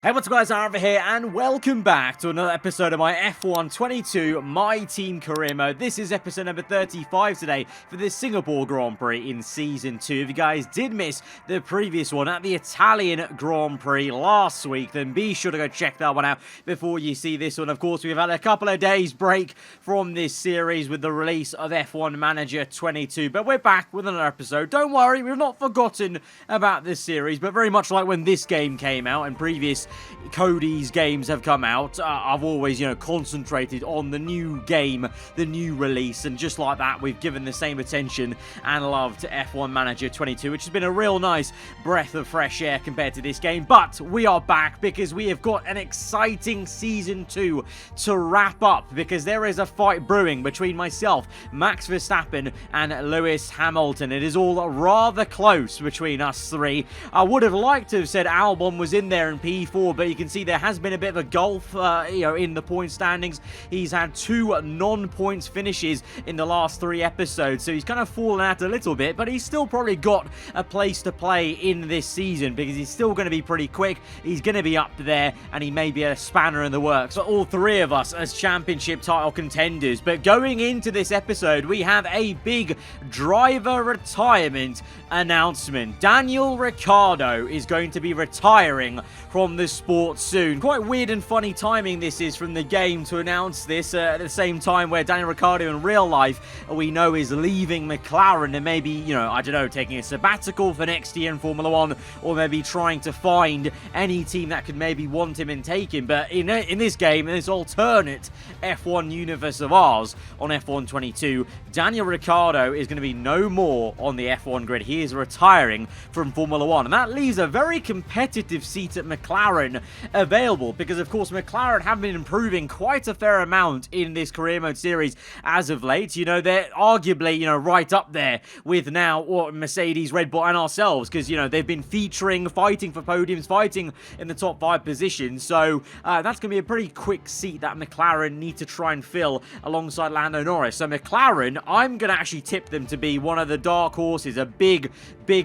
Hey, what's up guys, aarava here, and welcome back to another episode of my F1 22 My Team career mode. This is episode number 35 today for the Singapore Grand Prix in Season 2. If you guys did miss the previous one at the Italian Grand Prix last week, then be sure to go check that one out before you see this one. Of course, we've had a couple of days break from this series with the release of F1 Manager 22, but we're back with another episode. Don't worry, we've not forgotten about this series, but very much like when this game came out and previous Cody's games have come out, I've always, concentrated on the new game, the new release, and just like that, we've given the same attention and love to F1 Manager 22, which has been a real nice breath of fresh air compared to this game. But we are back because we have got an exciting Season 2 to wrap up, because there is a fight brewing between myself, Max Verstappen, and Lewis Hamilton. It is all rather close between us three. I would have liked to have said Albon was in there in P4, but you can see there has been a bit of a gulf, in the point standings. He's had 2 non-points finishes in the last 3 episodes, so he's kind of fallen out a little bit, but he's still probably got a place to play in this season, because he's still going to be pretty quick. He's going to be up there, and he may be a spanner in the works for all 3 of us as championship title contenders. But going into this episode, we have a big driver retirement announcement. Daniel Ricciardo is going to be retiring from the sport soon. Quite weird and funny timing this is from the game to announce this at the same time where Daniel Ricciardo in real life we know is leaving McLaren and maybe, I don't know, taking a sabbatical for next year in Formula 1, or maybe trying to find any team that could maybe want him and take him. But in this game, in this alternate F1 universe of ours on F1 22, Daniel Ricciardo is going to be no more on the F1 grid. He is retiring from Formula 1, and that leaves a very competitive seat at McLaren available, because of course McLaren have been improving quite a fair amount in this career mode series as of late. They're arguably right up there with now Mercedes, Red Bull, and ourselves, because they've been fighting for podiums, fighting in the top 5 positions. So that's going to be a pretty quick seat that McLaren need to try and fill alongside Lando Norris. So McLaren, I'm going to actually tip them to be one of the dark horses, a big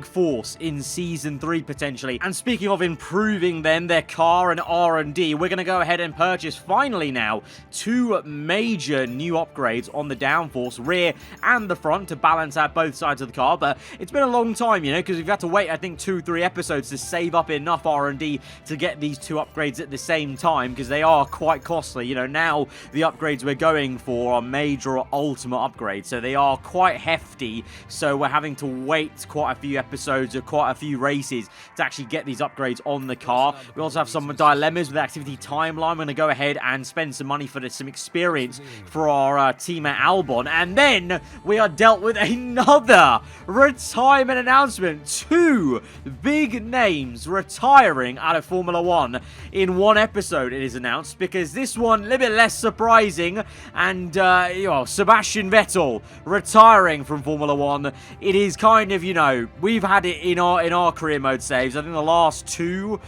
force in Season 3 potentially. And speaking of improving then their car and R&D, we're going to go ahead and purchase finally now 2 major new upgrades on the downforce, rear and the front, to balance out both sides of the car. But it's been a long time, because we've had to wait, I think, 2-3 episodes to save up enough R&D to get these 2 upgrades at the same time, because they are quite costly. Now the upgrades we're going for are major or ultimate upgrades, so they are quite hefty, so we're having to wait quite a few episodes or quite a few races to actually get these upgrades on the car. We also have some dilemmas with the activity timeline. We're going to go ahead and spend some money for some experience for our team at Albon, and then we are dealt with another retirement announcement. 2 big names retiring out of Formula 1 in one episode, it is announced, because this one a little bit less surprising, and Sebastian Vettel retiring from Formula 1. It is kind of, we've had it in our career mode saves. I think the last 2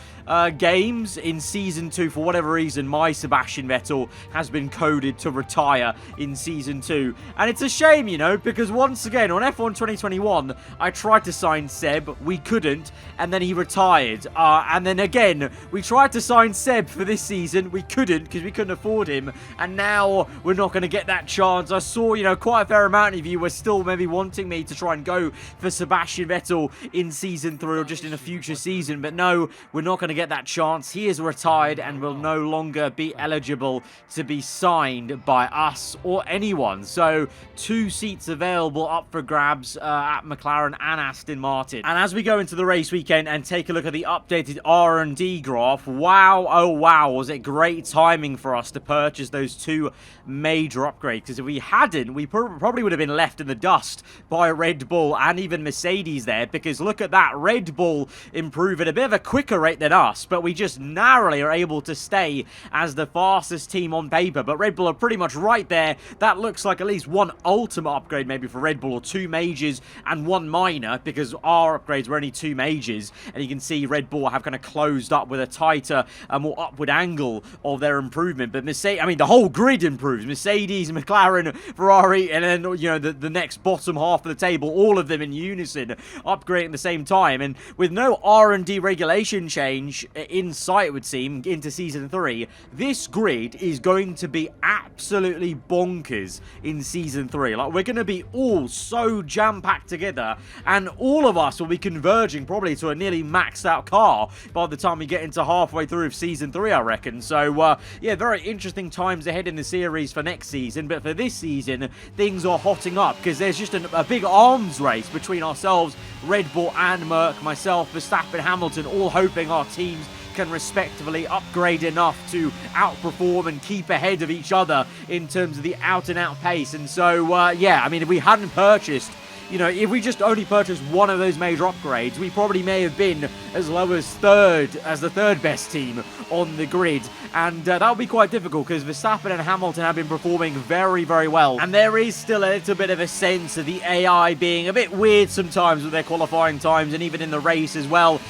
games in Season 2, for whatever reason, my Sebastian Vettel has been coded to retire in Season 2. And it's a shame, because once again, on F1 2021, I tried to sign Seb, we couldn't, and then he retired. And then again, we tried to sign Seb for this season, we couldn't, because we couldn't afford him, and now we're not going to get that chance. I saw, quite a fair amount of you were still maybe wanting me to try and go for Sebastian Vettel in Season 3 or just in a future season, but no, we're not going to get that chance. He is retired and will no longer be eligible to be signed by us or anyone. So 2 seats available up for grabs at McLaren and Aston Martin. And as we go into the race weekend and take a look at the updated R&D graph, wow, oh wow, was it great timing for us to purchase those 2 major upgrades, because if we hadn't, we probably would have been left in the dust by Red Bull and even Mercedes there, because look at that, Red Bull improve at a bit of a quicker rate than us, but we just narrowly are able to stay as the fastest team on paper. But Red Bull are pretty much right there. That looks like at least 1 ultimate upgrade maybe for Red Bull, or 2 majors and 1 minor, because our upgrades were only 2 majors, and you can see Red Bull have kind of closed up with a tighter, more upward angle of their improvement. But the whole grid improves. Mercedes, McLaren, Ferrari, and then the next bottom half of the table, all of them in unison upgrading at the same time. And with no R&D regulation change, finish in sight, it would seem, into Season 3. This grid is going to be absolutely bonkers in Season 3. Like, we're going to be all so jam-packed together, and all of us will be converging probably to a nearly maxed out car by the time we get into halfway through of Season 3, I reckon. So, yeah, very interesting times ahead in the series for next season, but for this season, things are hotting up because there's just a big arms race between ourselves, Red Bull and Merc, myself, Verstappen, Hamilton, all hoping our teams can respectively upgrade enough to outperform and keep ahead of each other in terms of the out-and-out pace. And so, yeah, I mean, if we hadn't purchased, you know, if we just only purchased one of those major upgrades, we probably may have been as low as the third best team on the grid. And that would be quite difficult because Verstappen and Hamilton have been performing very, very well. And there is still a little bit of a sense of the AI being a bit weird sometimes with their qualifying times and even in the race as well.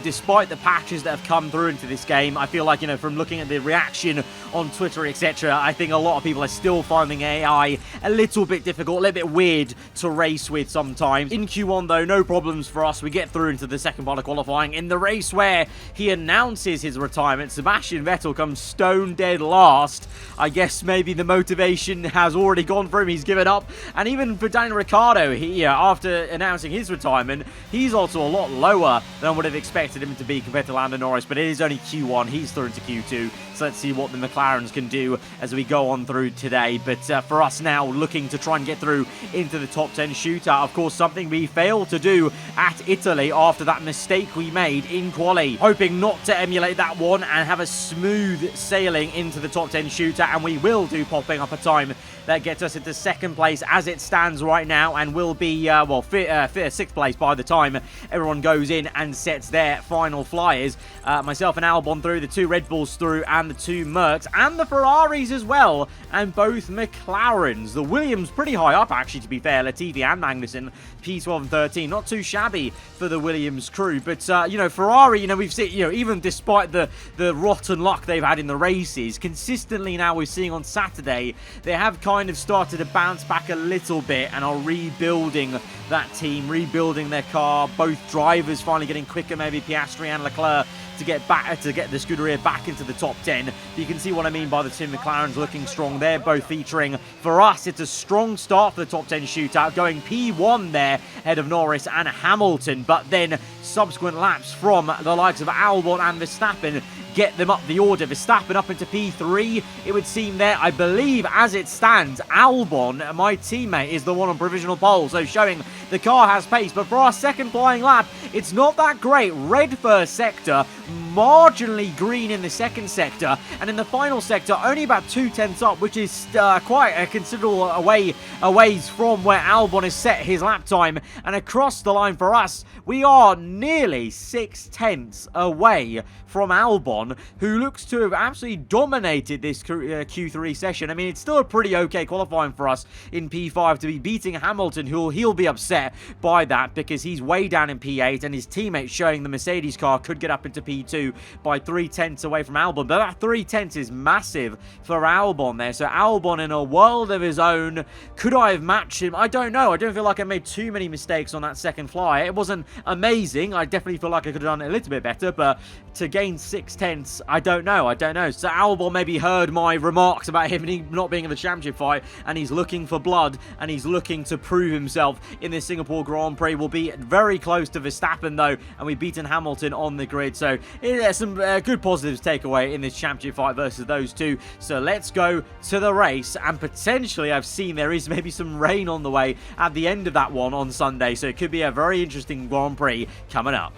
Despite the patches that have come through into this game, I feel like, you know, from looking at the reaction on Twitter, etc., I think a lot of people are still finding AI a little bit difficult, a little bit weird to race with sometimes. In Q1, though, no problems for us. We get through into the second part of qualifying. In the race where he announces his retirement, Sebastian Vettel comes stone dead last. I guess maybe the motivation has already gone for him. He's given up. And even for Daniel Ricciardo, he, after announcing his retirement, he's also a lot lower than I would have expected him to be compared to Lando Norris. But it is only Q1. He's through into Q2. So let's see what the McLarens can do as we go on through today. But for us now, looking to try and get through into the top 10 shootout. Of course, something we failed to do at Italy after that mistake we made in quali. Hoping not to emulate that one and have a smooth sailing into the top 10 shootout. And we will do, popping up a time that gets us into second place as it stands right now, and will be, well, sixth place by the time everyone goes in and sets their final flyers. Myself and Albon through, the two Red Bulls through, and the two Mercs, and the Ferraris as well, and both McLarens. The Williams pretty high up, actually, to be fair. Latifi and Magnussen, P12 and 13. Not too shabby for the Williams crew, but, you know, Ferrari, you know, we've seen, you know, even despite the rotten luck they've had in the races, consistently now we're seeing on Saturday, they have kind of started to bounce back a little bit and are rebuilding that team, rebuilding their car. Both drivers finally getting quicker, maybe Piastri and Leclerc, to get the Scuderia back into the top 10. You can see what I mean by the two McLarens looking strong. They're both featuring. For us, it's a strong start for the top 10 shootout, going P1 there, ahead of Norris and Hamilton, but then subsequent laps from the likes of Albon and Verstappen get them up the order. Verstappen up into P3, it would seem there. I believe, as it stands, Albon, my teammate, is the one on provisional pole, so showing the car has pace. But for our second flying lap, it's not that great. Red first sector, marginally green in the second sector, and in the final sector, only about 2/10 up, which is quite a considerable ways from where Albon has set his lap time. And across the line for us, we are nearly 6/10 away from Albon, who looks to have absolutely dominated this Q3 session. I mean, it's still a pretty okay qualifying for us in P5 to be beating Hamilton, he'll be upset by that because he's way down in P8, and his teammates showing the Mercedes car could get up into P2 by 3/10 away from Albon. But that 3/10 is massive for Albon there. So Albon in a world of his own. Could I have matched him? I don't know. I don't feel like I made too many mistakes on that second fly. It wasn't amazing. I definitely feel like I could have done it a little bit better, but to gain 6/10, I don't know. So Albon maybe heard my remarks about him not being in the championship fight, and he's looking for blood, and he's looking to prove himself in this Singapore Grand Prix. We'll be very close to Verstappen, though, and we've beaten Hamilton on the grid. So there's some good positives to take away in this championship fight versus those two. So let's go to the race, and potentially I've seen there is maybe some rain on the way at the end of that one on Sunday, so it could be a very interesting Grand Prix coming up.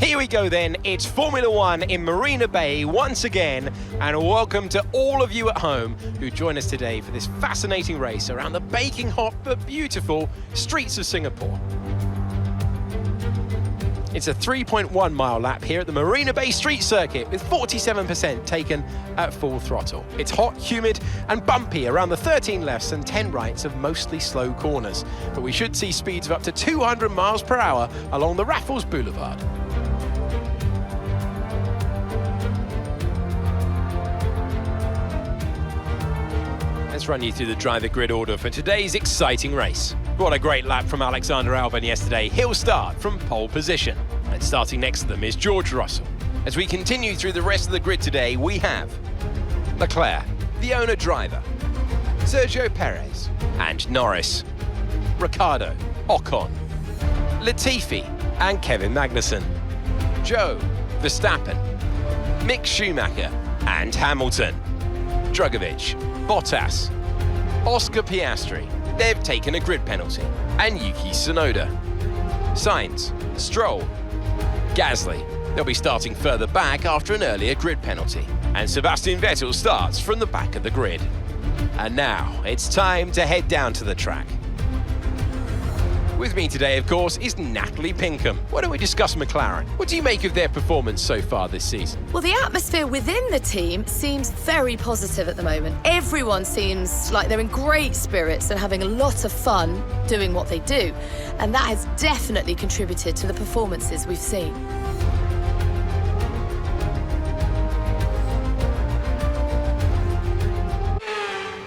Here we go then, it's Formula One in Marina Bay once again, and welcome to all of you at home who join us today for this fascinating race around the baking hot but beautiful streets of Singapore. It's a 3.1 mile lap here at the Marina Bay Street Circuit with 47% taken at full throttle. It's hot, humid and bumpy around the 13 lefts and 10 rights of mostly slow corners, but we should see speeds of up to 200 miles per hour along the Raffles Boulevard. Let's run you through the driver grid order for today's exciting race. What a great lap from Alexander Albon yesterday. He'll start from pole position. And starting next to them is George Russell. As we continue through the rest of the grid today, we have Leclerc, the owner-driver, Sergio Perez and Norris, Ricciardo, Ocon, Latifi and Kevin Magnussen, Joe, Verstappen, Mick Schumacher and Hamilton, Drugovich, Bottas, Oscar Piastri, they've taken a grid penalty, and Yuki Tsunoda, Sainz, Stroll, Gasly, they'll be starting further back after an earlier grid penalty, and Sebastian Vettel starts from the back of the grid. And now it's time to head down to the track. With me today, of course, is Natalie Pinkham. Why don't we discuss McLaren? What do you make of their performance so far this season? Well, the atmosphere within the team seems very positive at the moment. Everyone seems like they're in great spirits and having a lot of fun doing what they do. And that has definitely contributed to the performances we've seen.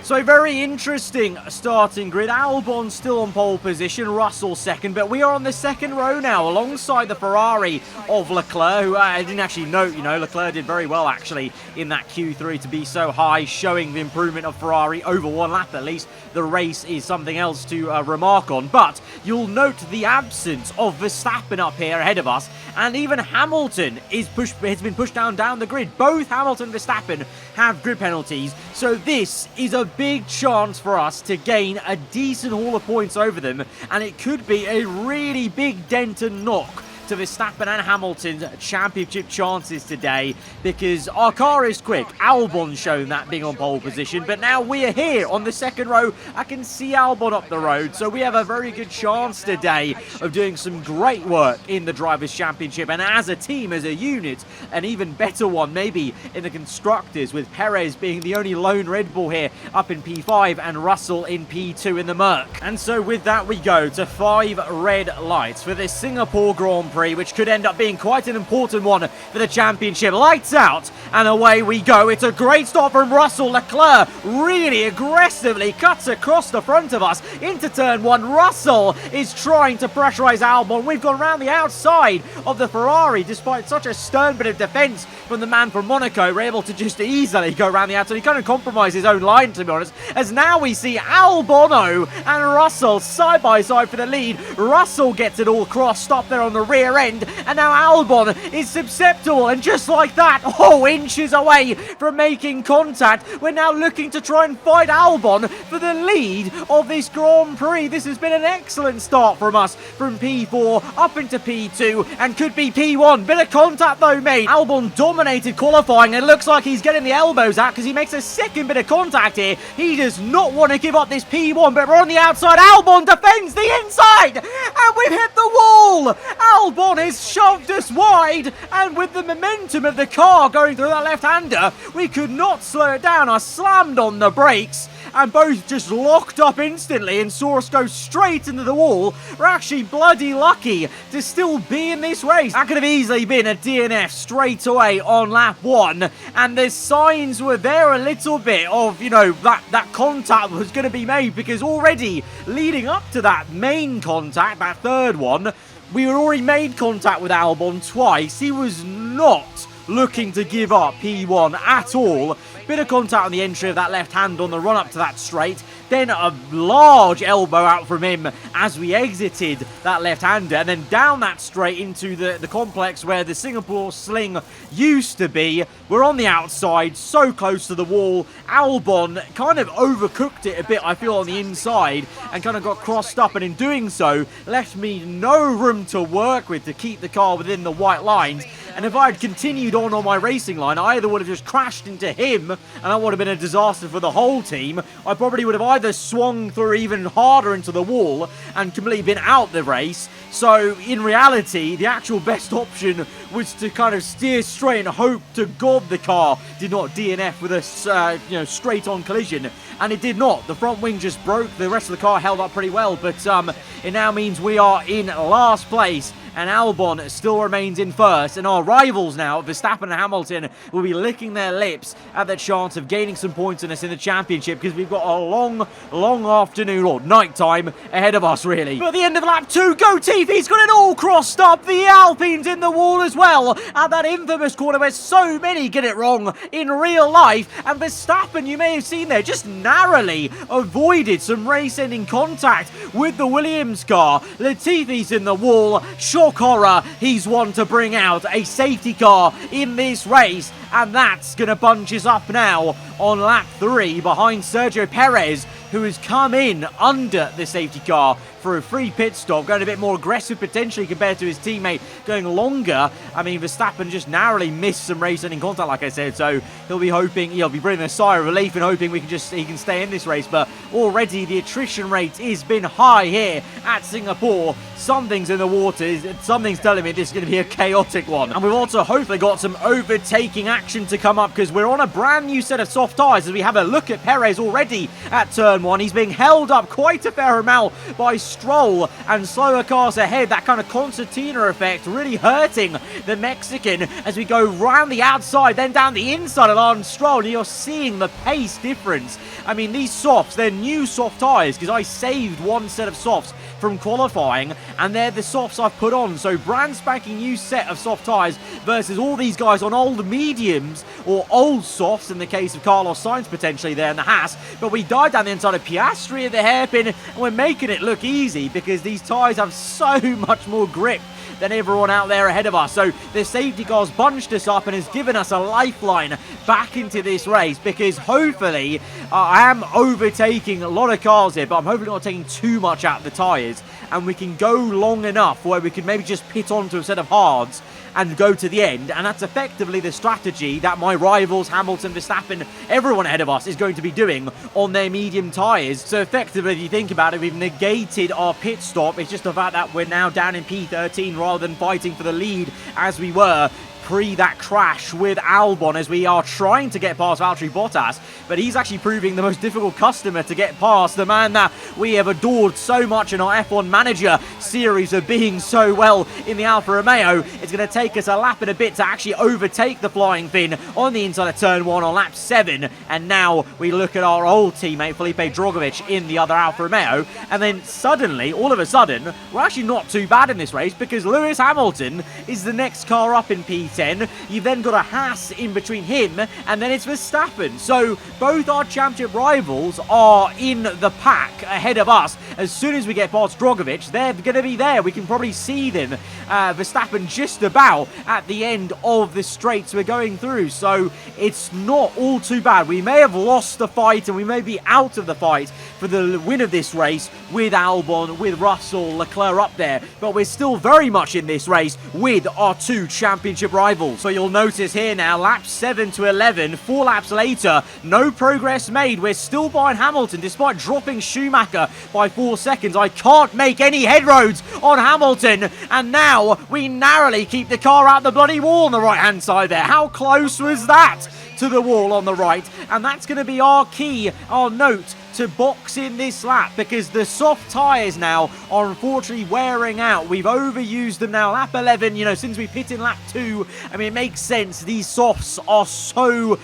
So very interesting starting grid. Albon still on pole position, Russell second, but we are on the second row now alongside the Ferrari of Leclerc, who I didn't actually note, Leclerc did very well actually in that Q3 to be so high, showing the improvement of Ferrari over one lap at least. The race is something else to remark on, but you'll note the absence of Verstappen up here ahead of us, and even Hamilton has been pushed down the grid. Both Hamilton and Verstappen have grid penalties, so this is a big chance for us to gain a decent haul of points over them, and it could be a really big dent and knock to Verstappen and Hamilton's championship chances today, because our car is quick. Albon's shown that being on pole position, but now we are here on the second row. I can see Albon up the road, so we have a very good chance today of doing some great work in the Drivers' Championship, and as a team, as a unit, an even better one maybe in the Constructors, with Perez being the only lone Red Bull here up in P5 and Russell in P2 in the Merc. And so with that, we go to 5 red lights for this Singapore Grand Prix, which could end up being quite an important one for the championship. Lights out, and away we go. It's a great start from Russell. Leclerc really aggressively cuts across the front of us into turn 1. Russell is trying to pressurize Albon. We've gone around the outside of the Ferrari, despite such a stern bit of defense from the man from Monaco. We're able to just easily go around the outside. He kind of compromised his own line, to be honest, as now we see Albon and Russell side by side for the lead. Russell gets it all across, stop there on the rear end, and now Albon is susceptible, and just like that, inches away from making contact. We're now looking to try and fight Albon for the lead of this Grand Prix. This has been an excellent start from us, from P4 up into P2, and could be P1. Bit of contact though made. Albon dominated qualifying, and it looks like he's getting the elbows out because he makes a second bit of contact here. He does not want to give up this P1, but we're on the outside. Albon defends the inside, and we've hit the wall. Albon has shoved us wide, and with the momentum of the car going through that left-hander, we could not slow it down. I slammed on the brakes, and both just locked up instantly and saw us go straight into the wall. We're actually bloody lucky to still be in this race. That could have easily been a DNF straight away on lap 1, and the signs were there a little bit of, that contact was going to be made, because already leading up to that main contact, that third one, we had already made contact with Albon twice. He was not looking to give up P1 at all. Bit of contact on the entry of that left hand on the run up to that straight. Then a large elbow out from him as we exited that left-hander, and then down that straight into the complex where the Singapore sling used to be. We're on the outside, so close to the wall. Albon kind of overcooked it a bit, I feel, on the inside, and kind of got crossed up, and in doing so, left me no room to work with to keep the car within the white lines. And if I had continued on my racing line, I either would have just crashed into him, and that would have been a disaster for the whole team. I probably would have either swung through even harder into the wall and completely been out the race. So in reality, the actual best option was to kind of steer straight and hope to God the car did not DNF with a straight on collision, and it did not. The front wing just broke. The rest of the car held up pretty well, but it now means we are in last place and Albon still remains in first. And our rivals now, Verstappen and Hamilton, will be licking their lips at the chance of gaining some points in us in the championship, because we've got a long afternoon or night time ahead of us, really. But at the end of lap 2, go Tiffy's got it all crossed up. The Alpine's in the wall as well at that infamous corner where so many get it wrong in real life. And Verstappen, you may have seen there, just narrowly avoided some race-ending contact with the Williams car. Latifi's in the wall. Shock horror, he's one to bring out a safety car in this race. And that's going to bunch us up now on lap 3 behind Sergio Perez, who has come in under the safety car for a free pit stop, going a bit more aggressive potentially compared to his teammate going longer. I mean, Verstappen just narrowly missed some race-ending contact, like I said, so he'll be hoping, he'll be breathing a sigh of relief and hoping he can stay in this race. But already the attrition rate has been high here at Singapore. Something's in the water. Something's telling me this is going to be a chaotic one. And we've also hopefully got some overtaking action to come up, because we're on a brand new set of soft tyres as we have a look at Perez already at turn 1. He's being held up quite a fair amount by Stroll and slower cars ahead. That kind of concertina effect really hurting the Mexican as we go round the outside, then down the inside of Lance Stroll. You're seeing the pace difference. I mean, these softs, they're new soft tyres, because I saved one set of softs from qualifying, and they're the softs I've put on. So brand spanking new set of soft tyres versus all these guys on old mediums or old softs in the case of Carlos Sainz potentially there in the Haas. But we died down the inside of Piastri at the hairpin, and we're making it look easy because these tyres have so much more grip than everyone out there ahead of us. So the safety car's bunched us up and has given us a lifeline back into this race, because hopefully I am overtaking a lot of cars here, but I'm hopefully not taking too much out of the tyres, and we can go long enough where we can maybe just pit onto a set of hards and go to the end. And that's effectively the strategy that my rivals, Hamilton, Verstappen, everyone ahead of us is going to be doing on their medium tyres. So effectively, if you think about it, we've negated our pit stop. It's just the fact that we're now down in P13 rather than fighting for the lead as we were pre that crash with Albon, as we are trying to get past Valtteri Bottas, but he's actually proving the most difficult customer to get past, the man that we have adored so much in our F1 Manager series of being so well in the Alfa Romeo. It's going to take us a lap and a bit to actually overtake the Flying Finn on the inside of turn 1 on lap 7, and now we look at our old teammate Felipe Drogovic in the other Alfa Romeo, and then suddenly, all of a sudden, we're actually not too bad in this race, because Lewis Hamilton is the next car up in P10. You've then got a Haas in between him, and then it's Verstappen. So both our championship rivals are in the pack ahead of us. As soon as we get past Drogovic, they're going to be there. We can probably see them, Verstappen, just about at the end of the straights we're going through. So it's not all too bad. We may have lost the fight, and we may be out of the fight for the win of this race with Albon, with Russell, Leclerc up there, but we're still very much in this race with our two championship rivals. So you'll notice here now, laps 7 to 11, 4 laps later, no progress made. We're still behind Hamilton despite dropping Schumacher by 4 seconds. I can't make any headroads on Hamilton, and now we narrowly keep the car out the bloody wall on the right hand side there. How close was that to the wall on the right? And that's going to be our key, our note to box in this lap, because the soft tyres now are unfortunately wearing out. We've overused them now. Lap 11, you know, since we pit in lap 2, I mean, it makes sense. These softs are so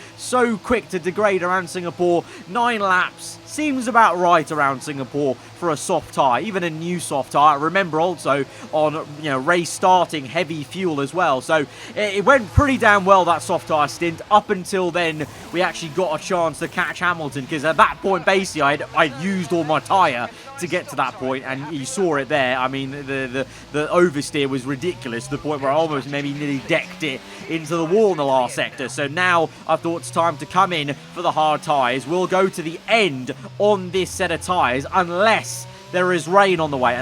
quick to degrade around Singapore. 9 laps seems about right around Singapore for a soft tyre, even a new soft tyre. Remember also on, you know, race starting heavy fuel as well. So it went pretty damn well, that soft tyre stint, up until then we actually got a chance to catch Hamilton, because at that point basically I'd used all my tyre to get to that point, and you saw it there. I mean, the oversteer was ridiculous, to the point where I almost maybe nearly decked it into the wall in the last sector. So now I thought it's time to come in for the hard tyres. We'll go to the end on this set of tyres, unless there is rain on the way,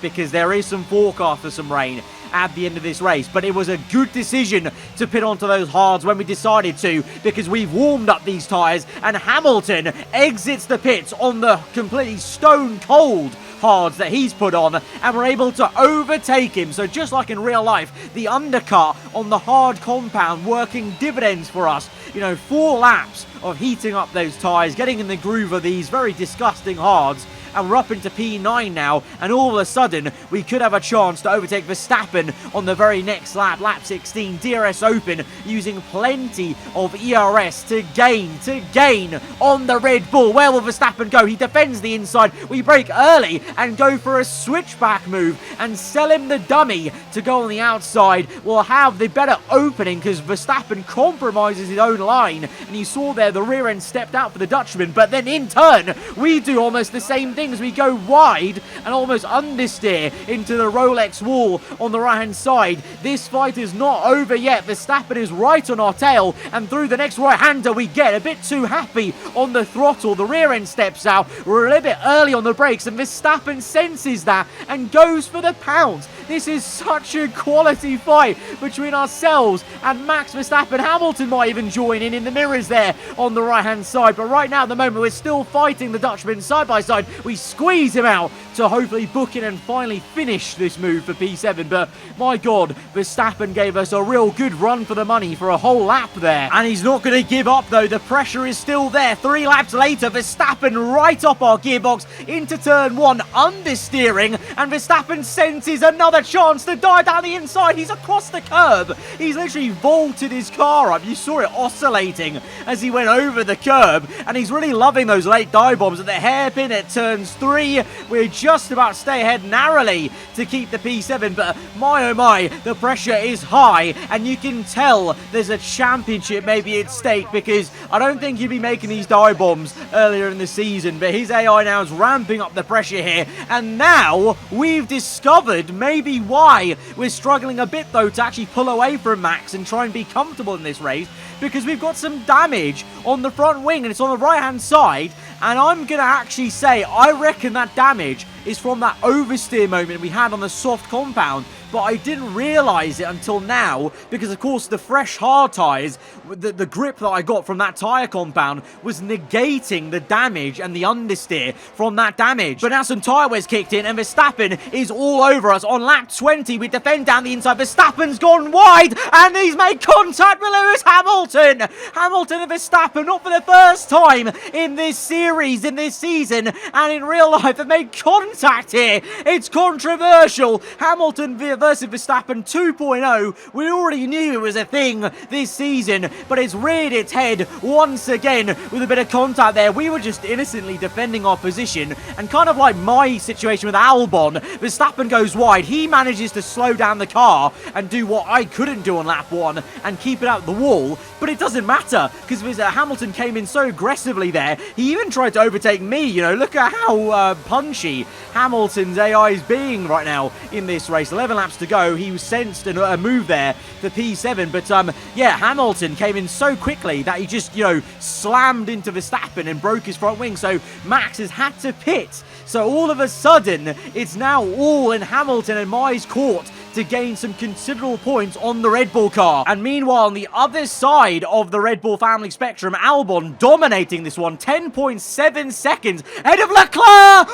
because there is some forecast for some rain at the end of this race. But it was a good decision to pit onto those hards when we decided to, because we've warmed up these tyres, and Hamilton exits the pits on the completely stone cold hards that he's put on, and we're able to overtake him. So just like in real life, the undercut on the hard compound working dividends for us. You know, 4 laps of heating up those tyres, getting in the groove of these very disgusting hards, and we're up into P9 now, and all of a sudden, we could have a chance to overtake Verstappen on the very next lap, lap 16, DRS open, using plenty of ERS to gain on the Red Bull. Where will Verstappen go? He defends the inside. We brake early and go for a switchback move and sell him the dummy to go on the outside. We'll have the better opening because Verstappen compromises his own line, and you saw there the rear end stepped out for the Dutchman, but then in turn we do almost the same thing as we go wide and almost understeer into the Rolex wall on the right hand side. This fight is not over yet. Verstappen is right on our tail, and through the next right hander we get a bit too happy on the throttle. The rear end steps out. We're a little bit early on the brakes, and Verstappen senses that and goes for the pounce. This is such a quality fight between ourselves and Max Verstappen. Hamilton might even join in the mirrors there on the right-hand side. But right now, at the moment, we're still fighting the Dutchman side by side. We squeeze him out to hopefully book in and finally finish this move for P7. But my God, Verstappen gave us a real good run for the money for a whole lap there. And he's not going to give up, though. The pressure is still there. 3 laps later, Verstappen right up our gearbox into turn 1, understeering. And Verstappen senses another chance to dive down the inside. He's across the curb. He's literally vaulted his car up. You saw it oscillating as he went over the curb, and he's really loving those late dive bombs at the hairpin at turns 3. We're just about to stay ahead narrowly to keep the P7, but my oh my, the pressure is high, and you can tell there's a championship maybe at stake, because I don't think he'd be making these dive bombs earlier in the season, but his AI now is ramping up the pressure here, and now we've discovered maybe why we're struggling a bit though to actually pull away from Max and try and be comfortable in this race, because we've got some damage on the front wing and it's on the right hand side, and I'm gonna actually say I reckon that damage is from that oversteer moment we had on the soft compound. But I didn't realise it until now, because of course the fresh hard tyres, the grip that I got from that tyre compound was negating the damage and the understeer from that damage. But now some tyre wears kicked in and Verstappen is all over us. On lap 20 we defend down the inside. Verstappen's gone wide and he's made contact with Lewis Hamilton. Hamilton and Verstappen, not for the first time in this series, in this season, and in real life have made contact here. It's controversial. Hamilton versus Verstappen 2.0. We already knew it was a thing this season, but it's reared its head once again with a bit of contact there. We were just innocently defending our position, and kind of like my situation with Albon, Verstappen goes wide. He manages to slow down the car and do what I couldn't do on lap 1 and keep it out the wall, but it doesn't matter because Hamilton came in so aggressively there. He even tried to overtake me. You know, look at how punchy Hamilton's AI is being right now in this race. 11 laps to go. He sensed a move there for P7, but yeah, Hamilton came in so quickly that he just, you know, slammed into Verstappen and broke his front wing, so Max has had to pit. So all of a sudden, it's now all in Hamilton and Mai's court to gain some considerable points on the Red Bull car. And meanwhile, on the other side of the Red Bull family spectrum, Albon dominating this one, 10.7 seconds ahead of Leclerc.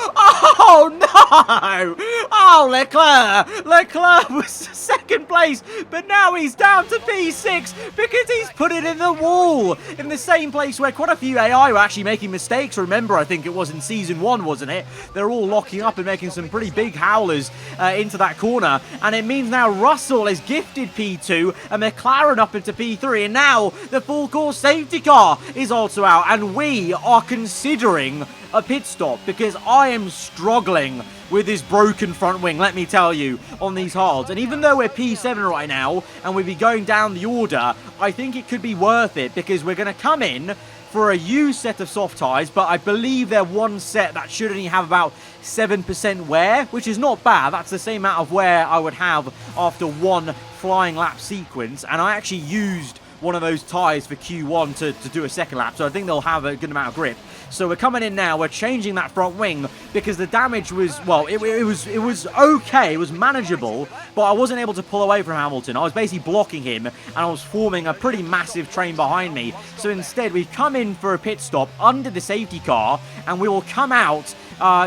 Oh no! Oh, Leclerc! Leclerc was second place, but now he's down to P6 because he's put it in the wall, in the same place where quite a few AI were actually making mistakes. Remember, I think it was in season 1, wasn't it? They're all locking up and making some pretty big howlers into that corner, and it means now Russell is gifted P2 and McLaren up into P3, and now the full course safety car is also out, and we are considering a pit stop because I am struggling with this broken front wing, let me tell you, on these hards. And even though we're P7 right now and we'll be going down the order, I think it could be worth it because we're going to come in for a used set of soft tyres, but I believe they're one set that should only have about 7% wear, which is not bad. That's the same amount of wear I would have after one flying lap sequence, and I actually used one of those tyres for Q1 to do a second lap, so I think they'll have a good amount of grip. So we're coming in now, we're changing that front wing because the damage was, well, it was okay, it was manageable, but I wasn't able to pull away from Hamilton. I was basically blocking him and I was forming a pretty massive train behind me. So instead we've come in for a pit stop under the safety car and we will come out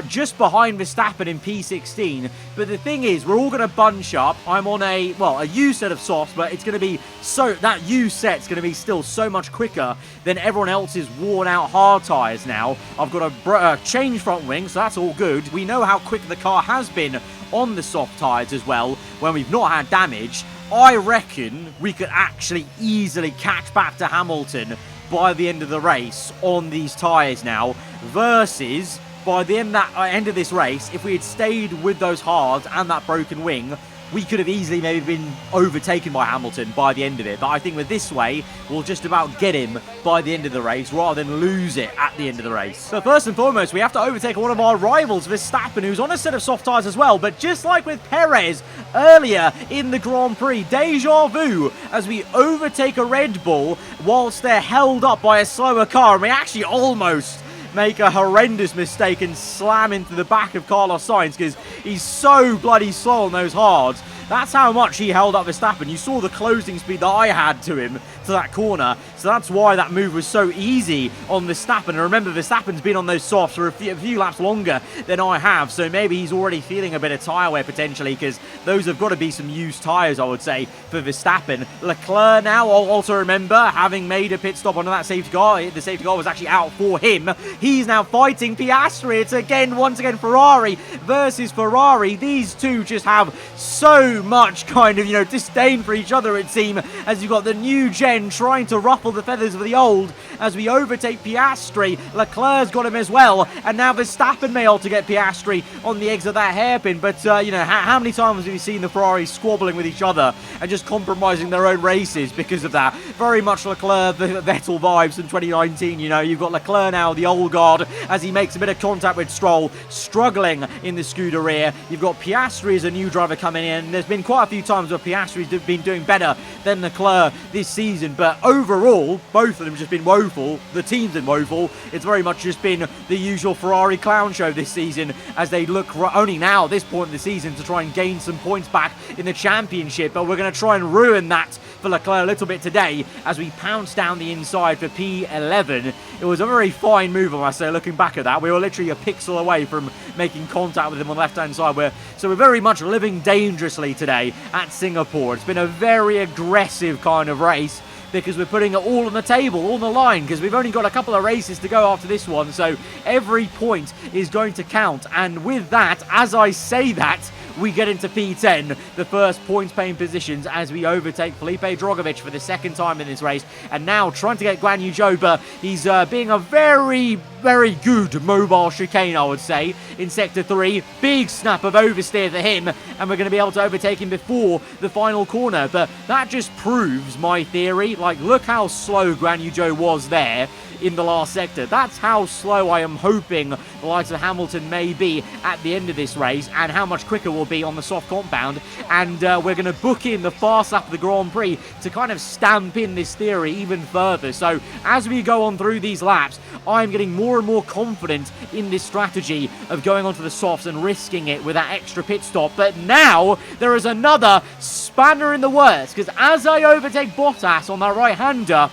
just behind Verstappen in P16. But the thing is, we're all going to bunch up. I'm on a U set of softs, but it's going to be that U set's going to be still so much quicker than everyone else's worn out hard tyres now. I've got a change front wing, so that's all good. We know how quick the car has been on the soft tyres as well when we've not had damage. I reckon we could actually easily catch back to Hamilton by the end of the race on these tyres now, versus by the end of this race, if we had stayed with those hards and that broken wing, we could have easily maybe been overtaken by Hamilton by the end of it. But I think with this way, we'll just about get him by the end of the race rather than lose it at the end of the race. So first and foremost, we have to overtake one of our rivals, Verstappen, who's on a set of soft tyres as well. But just like with Perez earlier in the Grand Prix, deja vu as we overtake a Red Bull whilst they're held up by a slower car. And we actually almost make a horrendous mistake and slam into the back of Carlos Sainz because he's so bloody slow on those hards. That's how much he held up Verstappen. You saw the closing speed that I had to him to that corner. So that's why that move was so easy on Verstappen. And remember, Verstappen's been on those softs for a few laps longer than I have. So maybe he's already feeling a bit of tyre wear potentially, because those have got to be some used tyres, I would say, for Verstappen. Leclerc now, also remember, having made a pit stop onto that safety car. The safety car was actually out for him. He's now fighting Piastri. It's once again Ferrari versus Ferrari. These two just have so much kind of, disdain for each other, it seems, as you've got the new gen trying to ruffle the feathers of the old as we overtake Piastri. Leclerc's got him as well, and now Verstappen may able to get Piastri on the eggs of that hairpin. But, how many times have we seen the Ferraris squabbling with each other and just compromising their own races because of that? Very much Leclerc, Vettel vibes in 2019, You've got Leclerc now, the old guard, as he makes a bit of contact with Stroll, struggling in the Scuderia. You've got Piastri as a new driver coming in. There's been quite a few times where Piastri's been doing better than Leclerc this season, but overall, both of them just been woeful. The team's been woeful. It's very much just been the usual Ferrari clown show this season, as they look only now at this point in the season to try and gain some points back in the championship. But we're going to try and ruin that for Leclerc a little bit today as we pounce down the inside for P11. It was a very fine move, I must say, looking back at that. We were literally a pixel away from making contact with him on the left-hand side. So we're very much living dangerously today at Singapore. It's been a very aggressive kind of race, because we're putting it all on the table, all on the line, because we've only got a couple of races to go after this one, so every point is going to count. And with that, as I say that, we get into P10, the first points-paying positions, as we overtake Felipe Drogovic for the second time in this race. And now trying to get Guan Yu Zhou, but he's being a very, very good mobile chicane, I would say, in Sector 3. Big snap of oversteer for him, and we're going to be able to overtake him before the final corner. But that just proves my theory. Like, look how slow Guan Yu Zhou was there in the last sector. That's how slow I am hoping the likes of Hamilton may be at the end of this race, and how much quicker we'll be on the soft compound. And we're going to book in the fast lap of the Grand Prix to kind of stamp in this theory even further. So as we go on through these laps, I'm getting more and more confident in this strategy of going onto the softs and risking it with that extra pit stop. But now there is another spanner in the works, because as I overtake Bottas on that right-hander,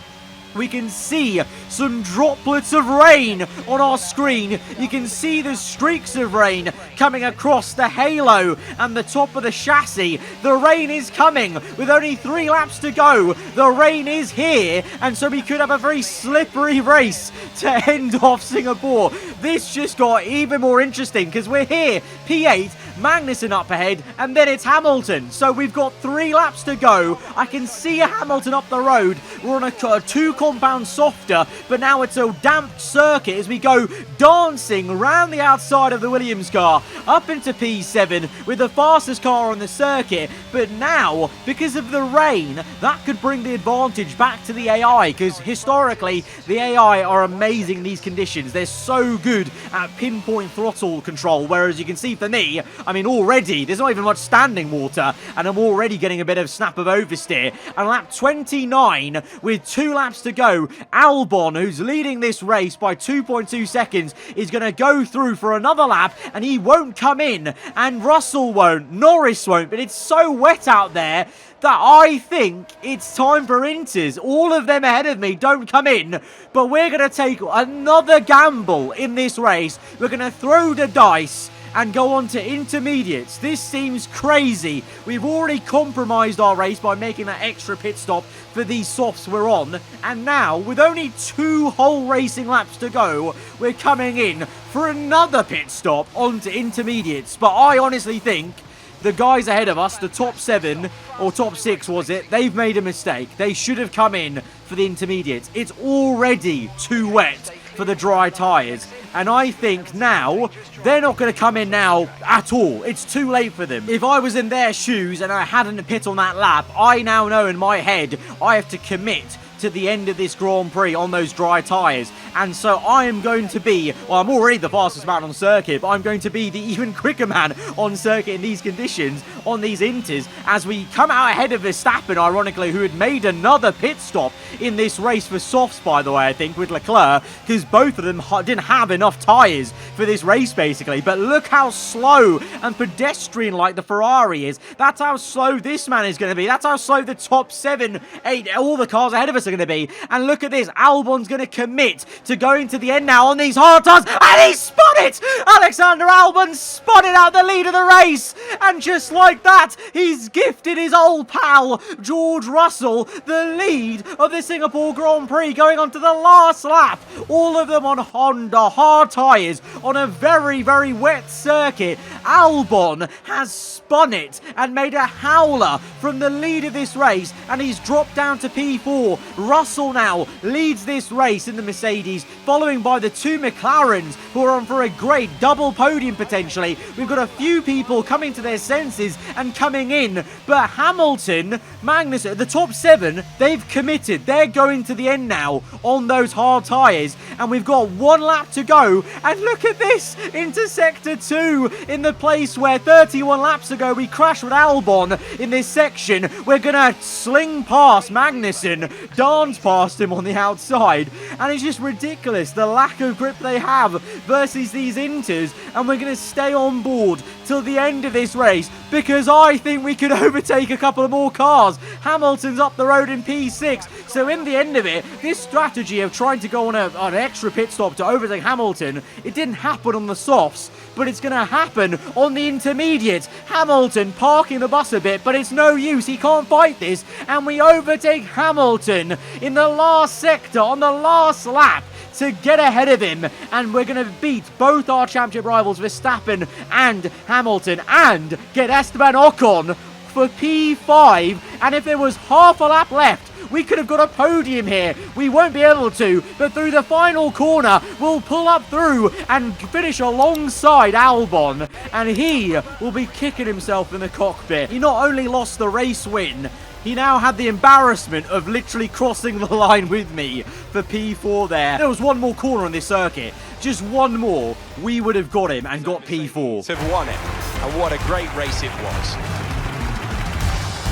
we can see some droplets of rain on our screen. You can see the streaks of rain coming across the halo and the top of the chassis. The rain is coming with only 3 laps to go. The rain is here, and so we could have a very slippery race to end off Singapore. This just got even more interesting, because we're here, P8, Magnussen up ahead, and then it's Hamilton. So we've got 3 laps to go. I can see Hamilton up the road. We're on a 2-compound softer, but now it's a damp circuit as we go dancing around the outside of the Williams car up into P7 with the fastest car on the circuit. But now, because of the rain, that could bring the advantage back to the AI, because historically the AI are amazing in these conditions. They're so good at pinpoint throttle control, whereas you can see for me, I mean, already, there's not even much standing water, and I'm already getting a bit of snap of oversteer. And lap 29, with 2 laps to go, Albon, who's leading this race by 2.2 seconds, is going to go through for another lap, and he won't come in, and Russell won't, Norris won't, but it's so wet out there that I think it's time for Inters. All of them ahead of me don't come in, but we're going to take another gamble in this race. We're going to throw the dice and go on to intermediates. This seems crazy. We've already compromised our race by making that extra pit stop for these softs we're on, and now, with only 2 whole racing laps to go, we're coming in for another pit stop onto intermediates. But I honestly think the guys ahead of us, the top 7, or top 6 was it, they've made a mistake. They should have come in for the intermediates. It's already too wet for the dry tyres. And I think now, they're not going to come in now at all. It's too late for them. If I was in their shoes and I hadn't pit on that lap, I now know in my head I have to commit to the end of this Grand Prix on those dry tyres. And so I am going to be, well, I'm already the fastest man on circuit, but I'm going to be the even quicker man on circuit in these conditions, on these Inters, as we come out ahead of Verstappen, ironically, who had made another pit stop in this race for softs, by the way, I think, with Leclerc, because both of them didn't have enough tyres for this race, basically. But look how slow and pedestrian-like the Ferrari is. That's how slow this man is going to be. That's how slow the top 7, 8, all the cars ahead of us are going to be. And look at this. Albon's going to commit to going to the end now on these hard tyres, and he spun it! Alexander Albon spun it out the lead of the race, and just like that, he's gifted his old pal, George Russell, the lead of the Singapore Grand Prix, going on to the last lap. All of them on Honda hard tyres on a very, very wet circuit. Albon has spun it and made a howler from the lead of this race, and he's dropped down to P4. Russell now leads this race in the Mercedes, following by the 2 McLarens, who are on for a great double podium potentially. We've got a few people coming to their senses and coming in, but Hamilton, Magnussen, the top 7, they've committed. They're going to the end now on those hard tyres, and we've got 1 lap to go. And look at this, into Sector 2, in the place where 31 laps ago we crashed with Albon in this section. We're going to sling past Magnussen, dance past him on the outside, and it's just ridiculous, the lack of grip they have versus these Inters, and we're going to stay on board till the end of this race, because I think we could overtake a couple of more cars. Hamilton's up the road in P6, so in the end of it, this strategy of trying to go on an extra pit stop to overtake Hamilton, it didn't happen on the softs, but it's going to happen on the intermediates. Hamilton parking the bus a bit, but it's no use, he can't fight this, and we overtake Hamilton in the last sector on the last lap to get ahead of him, and we're going to beat both our championship rivals Verstappen and Hamilton, and get Esteban Ocon for P5. And if there was half a lap left, we could have got a podium here. We won't be able to, but through the final corner, we'll pull up through and finish alongside Albon, and he will be kicking himself in the cockpit. He not only lost the race win, he now had the embarrassment of literally crossing the line with me for P4 there. There was one more corner on this circuit. Just one more, we would have got him and got P4. Have won it, and what a great race it was.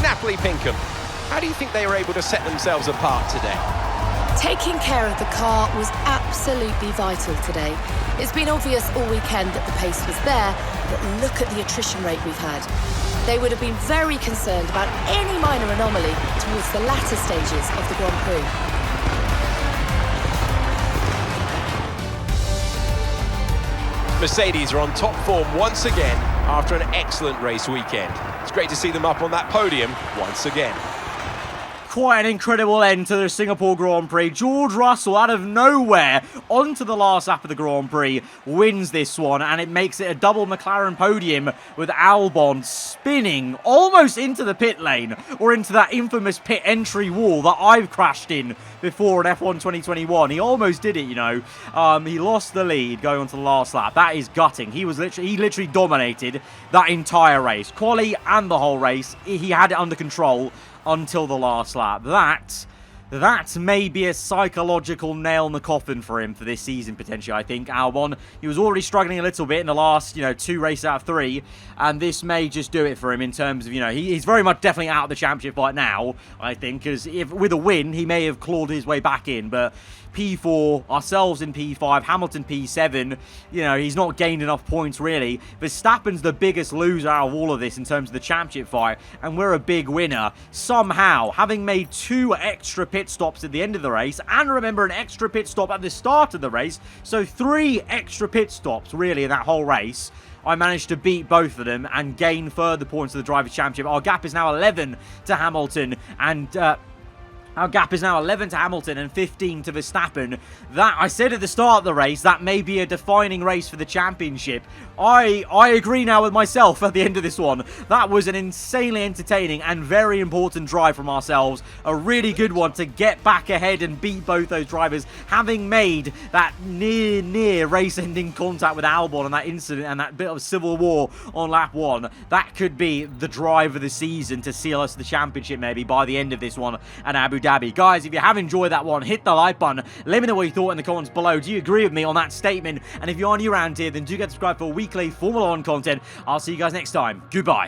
Natalie Pinkham, how do you think they were able to set themselves apart today? Taking care of the car was absolutely vital today. It's been obvious all weekend that the pace was there, but look at the attrition rate we've had. They would have been very concerned about any minor anomaly towards the latter stages of the Grand Prix. Mercedes are on top form once again after an excellent race weekend. It's great to see them up on that podium once again. Quite an incredible end to the Singapore Grand Prix. George Russell, out of nowhere, onto the last lap of the Grand Prix, wins this one, and it makes it a double McLaren podium with Albon spinning almost into the pit lane, or into that infamous pit entry wall that I've crashed in before at F1 2021. He almost did it, you know. He lost the lead going on to the last lap. That is gutting. He literally dominated that entire race. Quali and the whole race. He had it under control until the last lap. That That may be a psychological nail in the coffin for him for this season, potentially, I think. Albon, he was already struggling a little bit in the last, 2 races out of 3, and this may just do it for him in terms of, he's very much definitely out of the championship right now, I think, because if with a win, he may have clawed his way back in, but P4, ourselves in P5, Hamilton P7, he's not gained enough points, really. Verstappen's the biggest loser out of all of this in terms of the championship fight, and we're a big winner. Somehow, having made 2 extra pit stops at the end of the race, and remember, an extra pit stop at the start of the race, so 3 extra pit stops, really, in that whole race, I managed to beat both of them and gain further points to the Drivers' Championship. Our gap is now 11 to Hamilton, and our gap is now 11 to Hamilton and 15 to Verstappen. That, I said at the start of the race, that may be a defining race for the championship. I agree now with myself at the end of this one. That was an insanely entertaining and very important drive from ourselves. A really good one to get back ahead and beat both those drivers, having made that near race-ending contact with Albon and that incident and that bit of civil war on lap 1. That could be the drive of the season to seal us the championship maybe by the end of this one at Abu Dhabi. Guys, if you have enjoyed that one, hit the like button. Let me know what you thought in the comments below. Do you agree with me on that statement? And if you are new around here, then do get subscribed for weekly Formula 1 content. I'll see you guys next time. Goodbye.